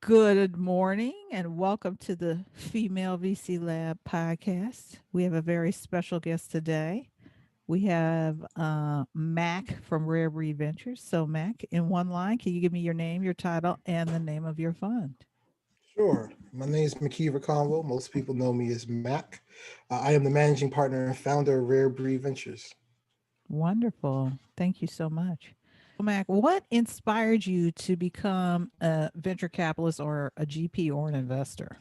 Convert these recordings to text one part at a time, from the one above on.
Good morning and welcome to the Female VC Lab podcast. We have a very special guest today. We have Mac from RareBreed Ventures. So, Mac, in one line, can you give me your name, your title, and the name of your fund? Sure. My name is Conwell. Most people know me as Mac. I am the managing partner and founder of RareBreed Ventures. Wonderful. Thank you so much. Mac, what inspired you to become a venture capitalist or a GP or an investor?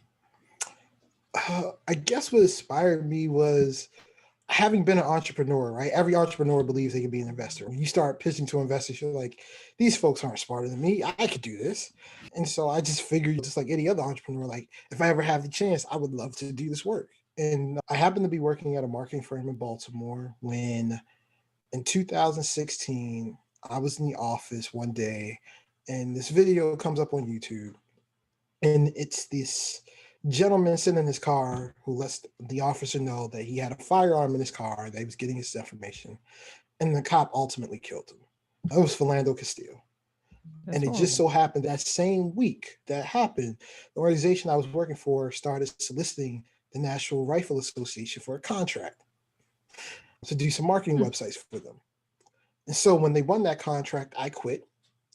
I guess what inspired me was having been an entrepreneur, right? Every entrepreneur believes they can be an investor. When you start pitching to investors, you're like, these folks aren't smarter than me. I could do this. And so I just figured, just like any other entrepreneur, like if I ever have the chance, I would love to do this work. And I happened to be working at a marketing firm in Baltimore when in 2016, I was in the office one day and this video comes up on YouTube. And it's this gentleman sitting in his car who lets the officer know that he had a firearm in his car, that he was getting his information, and the cop ultimately killed him. That was Philando Castile. That's And it just horrible. so happened that same week that happened, the organization I was working for started soliciting the National Rifle Association for a contract to do some marketing Hmm. websites for them. And so when they won that contract, I quit.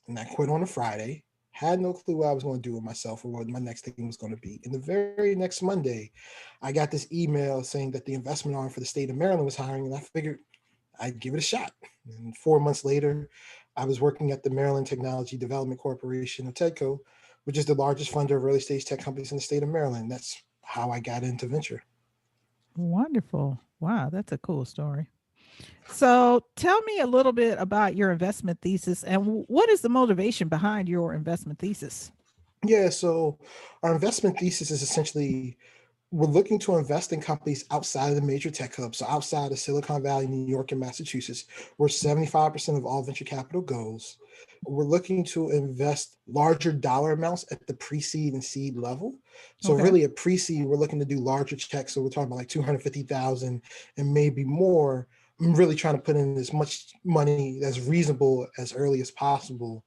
And I quit on a Friday. Had no clue what I was going to do with myself or what my next thing was going to be. And the very next Monday, I got this email saying that the investment arm for the state of Maryland was hiring, and I figured I'd give it a shot. And 4 months later, I was working at the Maryland Technology Development Corporation, or TEDCO, which is the largest funder of early stage tech companies in the state of Maryland. That's how I got into venture. Wonderful. Wow, that's a cool story. So, tell me a little bit about your investment thesis and what is the motivation behind your investment thesis? Yeah, so our investment thesis is essentially we're looking to invest in companies outside of the major tech hubs, so outside of Silicon Valley, New York, and Massachusetts, where 75% of all venture capital goes. We're looking to invest larger dollar amounts at the pre-seed and seed level. So Okay. really, a pre-seed, we're looking to do larger checks. So we're talking about like 250,000 and maybe more. I'm really trying to put in as much money that's reasonable as early as possible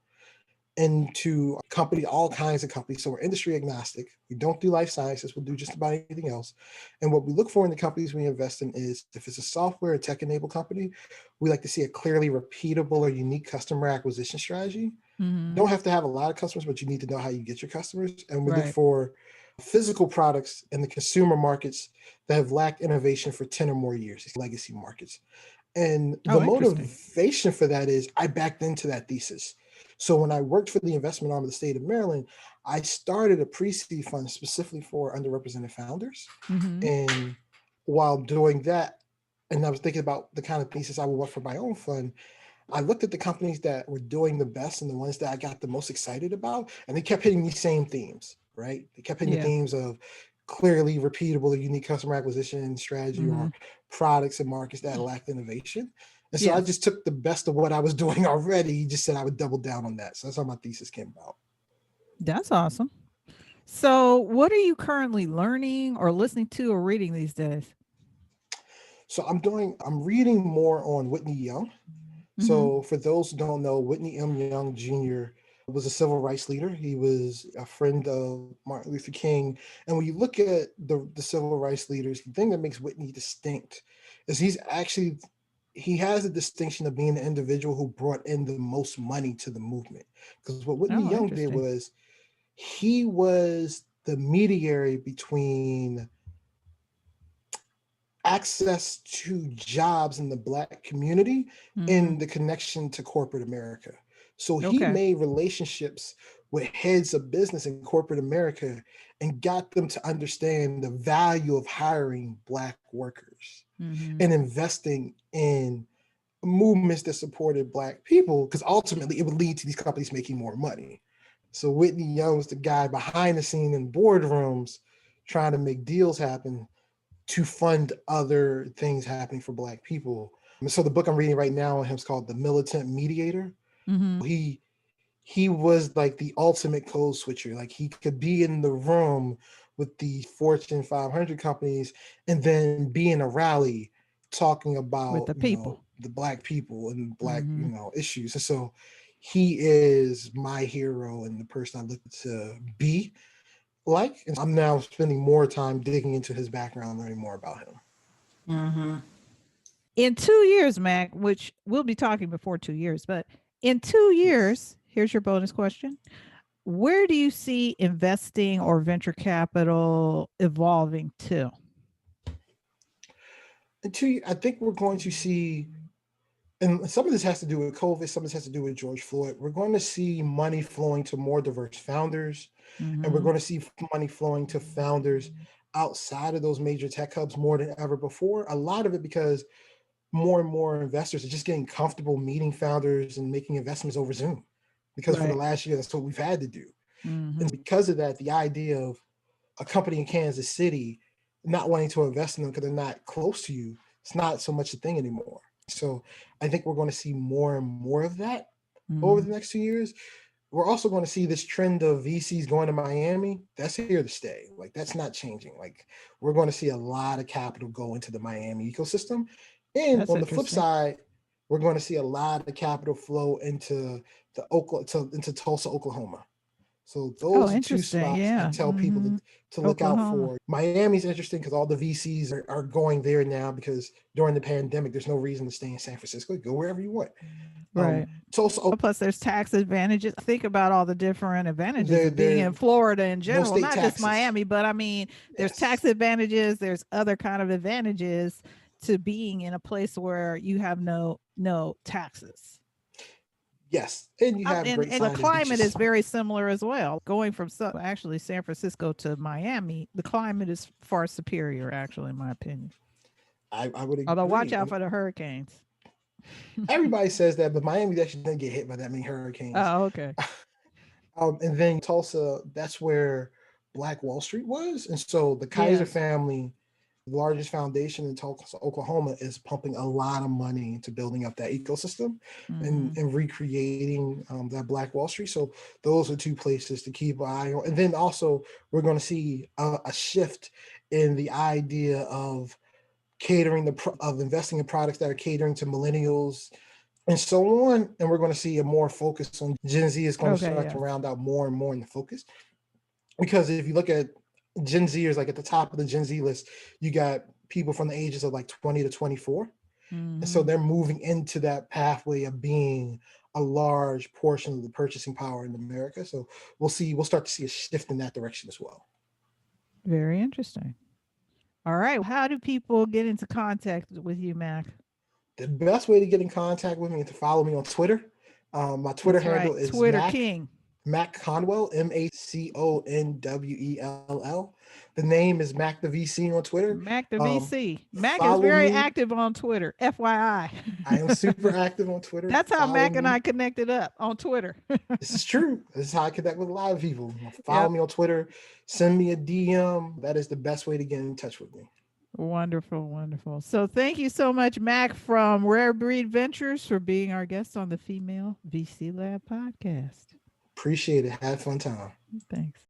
into company, all kinds of companies. So we're industry agnostic. We don't do life sciences. We'll do just about anything else. And what we look for in the companies we invest in is if it's a software or tech enabled company, we like to see a clearly repeatable or unique customer acquisition strategy. You Mm-hmm. don't have to have a lot of customers, but you need to know how you get your customers. And we look Right. for physical products in the consumer markets that have lacked innovation for 10 or more years, these legacy markets. And the Oh, interesting. motivation for that is I backed into that thesis. So when I worked for the investment arm of the state of Maryland, I started a pre-seed fund specifically for underrepresented founders. Mm-hmm. And while doing that, and I was thinking about the kind of thesis I would want for my own fund, I looked at the companies that were doing the best and the ones that I got the most excited about, and they kept hitting these same themes, right? They kept hitting the Yeah. themes of clearly repeatable or unique customer acquisition strategy Mm-hmm. or products and markets that lacked innovation. And so I Yeah. just took the best of what I was doing already, just said I would double down on that. So that's how my thesis came about. That's awesome. So, what are you currently learning or listening to or reading these days? So I'm reading more on Whitney Young. Mm-hmm. So for those who don't know, Whitney M. Young Jr. was a civil rights leader. He was a friend of Martin Luther King. And when you look at the civil rights leaders, the thing that makes Whitney distinct is he has a distinction of being the individual who brought in the most money to the movement. Because what Whitney Oh, Young did interesting. was he was the mediator between access to jobs in the Black community Mm-hmm. and the connection to corporate America. So he Okay. made relationships with heads of business in corporate America and got them to understand the value of hiring Black workers Mm-hmm. and investing in movements that supported Black people, because ultimately it would lead to these companies making more money. So Whitney Young was the guy behind the scene in boardrooms trying to make deals happen to fund other things happening for Black people. So the book I'm reading right now on him is called The Militant Mediator. Mm-hmm. He was like the ultimate code switcher. Like he could be in the room with the Fortune 500 companies and then be in a rally talking With about, the people. the Black people and Black, Mm-hmm. issues. And so he is my hero and the person I look to be like. And I'm now spending more time digging into his background, learning more about him. Mm-hmm. In 2 years, Mac, which we'll be talking before 2 years, but in 2 years, here's your bonus question. Where do you see investing or venture capital evolving to? And two, I think we're going to see, and some of this has to do with COVID, some of this has to do with George Floyd. We're going to see money flowing to more diverse founders, and we're Mhm. going to see money flowing to founders outside of those major tech hubs more than ever before. A lot of it because more and more investors are just getting comfortable meeting founders and making investments over Zoom. Because for the Right. last year, that's what we've had to do. And Mhm. because of that, the idea of a company in Kansas City not wanting to invest in them because they're not close to you, it's not so much a thing anymore. So I think we're going to see more and more of that over Mhm. the next 2 years. We're also going to see this trend of VCs going to Miami. That's here to stay. Like that's not changing. Like we're going to see a lot of capital go into the Miami ecosystem. And That's on the flip interesting. side, we're going to see a lot of capital flow into into Tulsa, Oklahoma. So Oh, those are two interesting. spots I Yeah. tell people Mhm. to look out Oklahoma. for. Miami's interesting because all the VCs are going there now because during the pandemic, there's no reason to stay in San Francisco. Go wherever you want. Right. Tulsa, Plus, there's tax advantages. Think about all the different advantages of being there in Florida in no general, state not just taxes. Miami, but I mean, there's tax Yes. advantages. There's other kind of advantages to being in a place where you have no taxes. Yes. And you have great And the sun and climate beaches. is very similar as well. Going from actually San Francisco to Miami, the climate is far superior, actually, in my opinion. I would Although, watch agree. out And for the hurricanes. everybody says that, but Miami actually didn't get hit by that many hurricanes. Oh, okay. And then Tulsa, that's where Black Wall Street was. And so the Kaiser Yes. family, the largest foundation in Tulsa, Oklahoma, is pumping a lot of money into building up that ecosystem Hmm. and recreating that Black Wall Street. So those are two places to keep an eye on. And then also, we're going to see a shift in the idea of of investing in products that are catering to millennials and so on. And we're going to see a more focus on Gen Z is going to Okay. start to Yes. round out more and more in the focus. Because if you look at Gen Zers, like at the top of the Gen Z list, you got people from the ages of like 20 to 24. And so Hmm. they're moving into that pathway of being a large portion of the purchasing power in America. So we'll start to see a shift in that direction as well. Very interesting. All right. How do people get into contact with you, Mac? The best way to get in contact with me is to follow me on Twitter. My Twitter That's handle right. is Twitter King. Mac Conwell, Maconwell. The name is Mac the VC on Twitter. Mac the Um, VC. Mac is Follow very me. active on Twitter. FYI. I am super active on Twitter. That's how Follow Mac and me. I connected up on Twitter. This is true. This is how I connect with a lot of people. Follow Yep. me on Twitter. Send me a DM. That is the best way to get in touch with me. Wonderful, wonderful. So thank you so much, Mac from Rare Breed Ventures, for being our guest on the Female VC Lab podcast. Appreciate it. Had a fun time. Thanks.